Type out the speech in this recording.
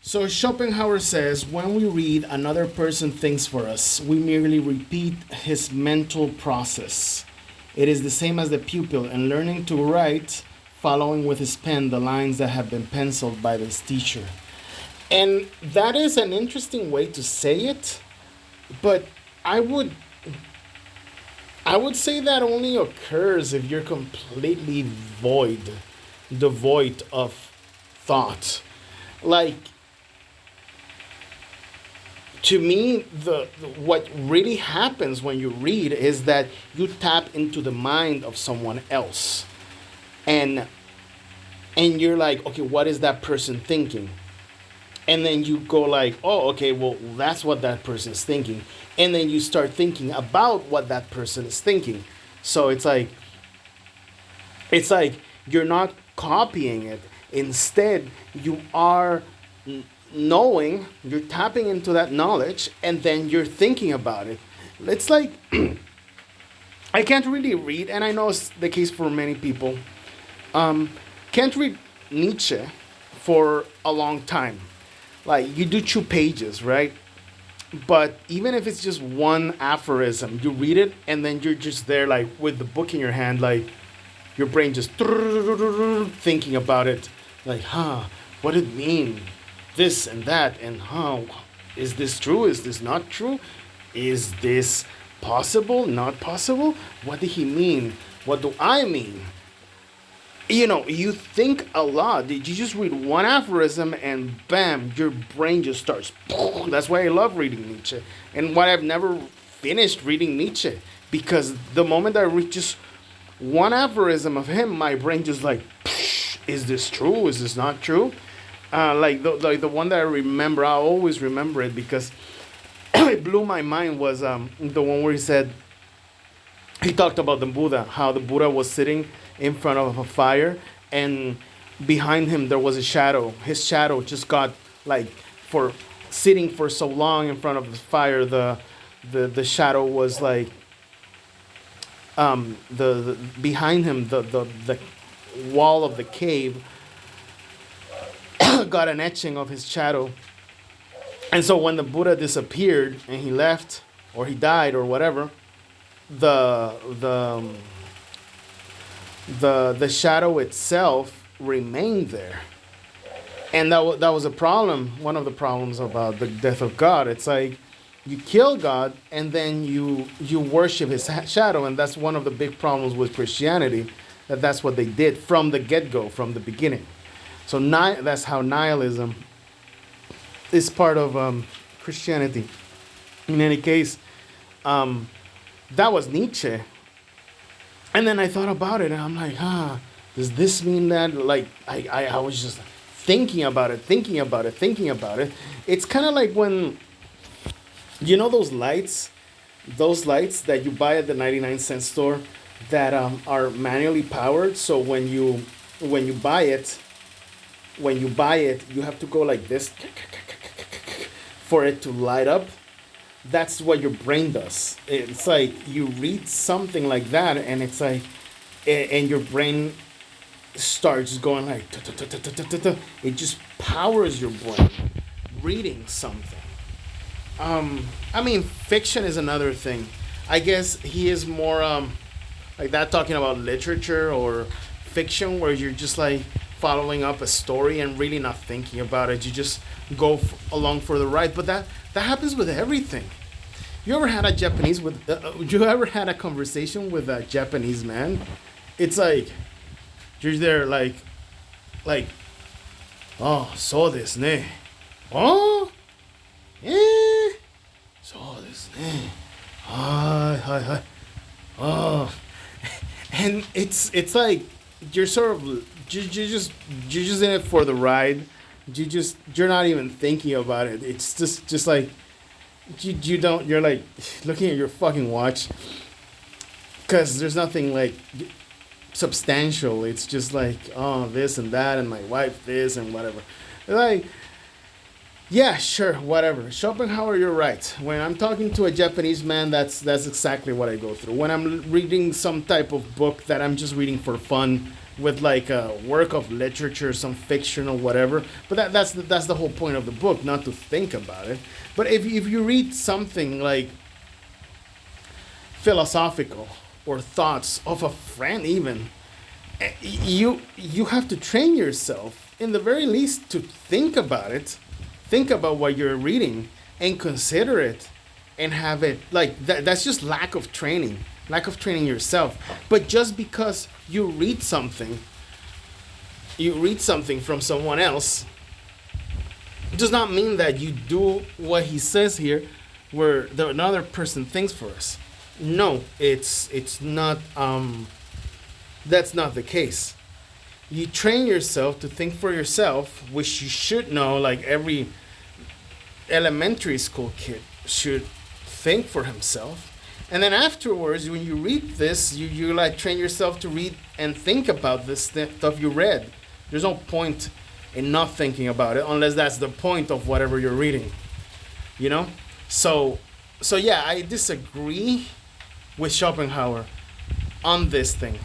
So Schopenhauer says when we read another person thinks for us, we merely repeat his mental process. It is the same as the pupil in learning to write, following with his pen the lines that have been penciled by his teacher. And that is an interesting way to say it, but I would I would say that only occurs if you're completely devoid of thought. Like to me, the what really happens when you read is that you tap into the mind of someone else, and you're like, okay, what is that person thinking? And then you go like, oh, okay, well, that's what that person is thinking, and then you start thinking about what that person is thinking. So it's like you're not copying it. Instead, you are knowing, you're tapping into that knowledge, and then you're thinking about it. It's like I can't really read, and I know it's the case for many people. Can't read Nietzsche for a long time. Like you do 2 pages, right? But even if it's just one aphorism, you read it and then you're just there, like with the book in your hand, like your brain just thinking about it, like, what did it mean? This and that, and is this true? Is this not true? Is this possible? Not possible? What did he mean? What do I mean? You think a lot. You just read one aphorism and bam, your brain just starts. That's why I love reading Nietzsche. And why I've never finished reading Nietzsche. Because the moment I read just one aphorism of him, my brain just like, is this true? Is this not true? Like the one that I remember, I always remember it because it blew my mind was the one where he talked about the Buddha, how the Buddha was sitting in front of a fire, and behind him there was a shadow. His shadow just got like for sitting for so long in front of the fire, the shadow was like the behind him the wall of the cave got an etching of his shadow. And so when the Buddha disappeared and he left or he died or whatever, the the shadow itself remained there. And that was a problem, one of the problems about the death of God. It's like you kill God and then you worship his shadow, and that's one of the big problems with Christianity, that's what they did from the get-go, from the beginning. So that's how nihilism is part of Christianity. In any case, that was Nietzsche. And then I thought about it, and I'm like, does this mean that? Like, I was just thinking about it. It's kind of like when, those lights that you buy at the 99-cent store that are manually powered. So when you buy it, you have to go like this for it to light up. That's what your brain does. It's like you read something like that, and it's like, and your brain starts going like, it just powers your brain reading something. I mean, fiction is another thing. I guess he is more like that, talking about literature or fiction, where you're just like following up a story and really not thinking about it. You just go along for the ride. But that happens with everything. You ever had a conversation with a Japanese man? It's like you're there like, oh, so desu ne. Oh, so desu ne. Hi. Oh, and it's like you're sort of you're just in it for the ride. You're not even thinking about it. It's just like you're like looking at your fucking watch because there's nothing like substantial. It's just like, oh, this and that, and my wife this and whatever. Like Yeah, sure, whatever. Schopenhauer, you're right. When I'm talking to a Japanese man, that's exactly what I go through. When I'm reading some type of book that I'm just reading for fun, with like a work of literature, some fiction or whatever. But that's the whole point of the book, not to think about it. But if you read something like philosophical or thoughts of a friend, even you have to train yourself in the very least to think about it, think about what you're reading and consider it and have it like that. That's just lack of training yourself. But just because you read something from someone else, does not mean that you do what he says here, where another person thinks for us. No, it's not. That's not the case. You train yourself to think for yourself, which you should know. Like every elementary school kid should think for himself. And then afterwards, when you read this, you like train yourself to read and think about this stuff you read. There's no point in not thinking about it unless that's the point of whatever you're reading. You know? So so yeah, I disagree with Schopenhauer on this thing.